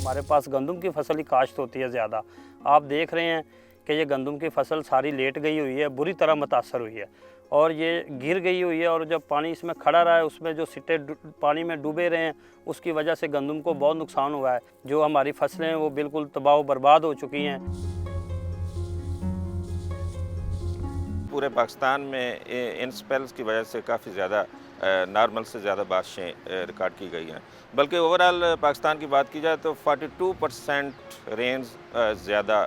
हमारे पास गंदम की फसल ही काश्त होती है ज़्यादा। आप देख रहे हैं कि ये गंदम की फसल सारी लेट गई हुई है, बुरी तरह मुतासर हुई है और ये गिर गई हुई है। और जब पानी इसमें खड़ा रहा है, उसमें जो सिट्टे पानी में डूबे रहे हैं, उसकी वजह से गंदम को बहुत नुकसान हुआ है। जो हमारी फसलें हैं वो बिल्कुल तबाह बर्बाद हो चुकी हैं। पूरे पाकिस्तान में इन स्पेल्स की वजह से काफ़ी ज़्यादा नॉर्मल से ज़्यादा बारिशें रिकॉर्ड की गई हैं। बल्कि ओवरऑल पाकिस्तान की बात की जाए तो 42% रेंज ज़्यादा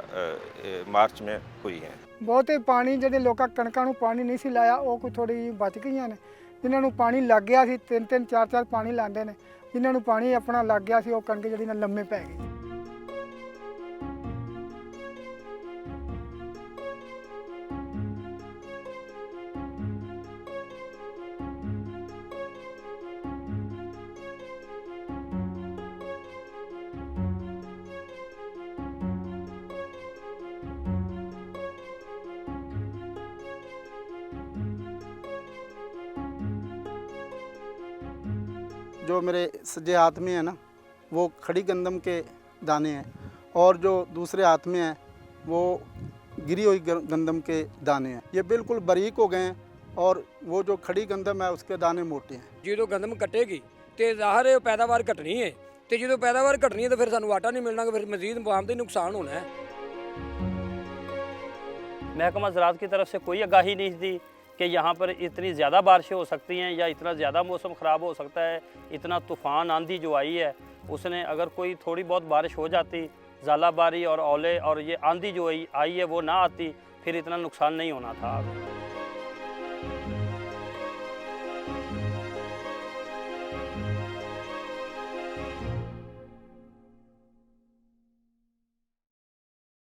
मार्च में हुई हैं। बहुते पानी ਜਿਹੜੇ ਲੋਕਾਂ ਕਣਕਾਂ ਨੂੰ ਪਾਣੀ ਨਹੀਂ ਸੀ ਲਾਇਆ ਉਹ ਕੋਈ ਥੋੜੀ ਬਚ ਗਈਆਂ ਨੇ। ਜਿਨ੍ਹਾਂ ਨੂੰ ਪਾਣੀ ਲੱਗ ਗਿਆ ਸੀ 3-3 4-4 ਪਾਣੀ ਲਾਉਂਦੇ ਨੇ। ਜਿਨ੍ਹਾਂ ਨੂੰ ਪਾਣੀ ਆਪਣਾ ਲੱਗ ਗਿਆ ਸੀ ਉਹ ਕਣਕ ਜਿਹੜੀ ਨਾ ਲੰਮੇ ਪੈ ਗਈ। जो मेरे सज्जे हाथ में है ना वो खड़ी गंदम के दाने हैं और जो दूसरे हाथ में है वो गिरी हुई गंदम के दाने हैं। ये बिल्कुल बारीक हो गए हैं और वो जो खड़ी गंदम है उसके दाने मोटे हैं। जो गंदम कटेगी तो ज़ाहिर है पैदावार घटनी है, तो जो पैदावार घटनी है तो फिर सानू आटा नहीं मिलना, फिर मजीद आमदनी नुकसान होना है। महकमा ज़राअत की तरफ से कोई आगाही नहीं दी कि यहाँ पर इतनी ज़्यादा बारिशें हो सकती हैं या इतना ज़्यादा मौसम ख़राब हो सकता है। इतना तूफ़ान आंधी जो आई है उसने अगर कोई थोड़ी बहुत बारिश हो जाती, ज़ालाबारी और ओले और ये आंधी जो आई है वो ना आती, फिर इतना नुकसान नहीं होना था।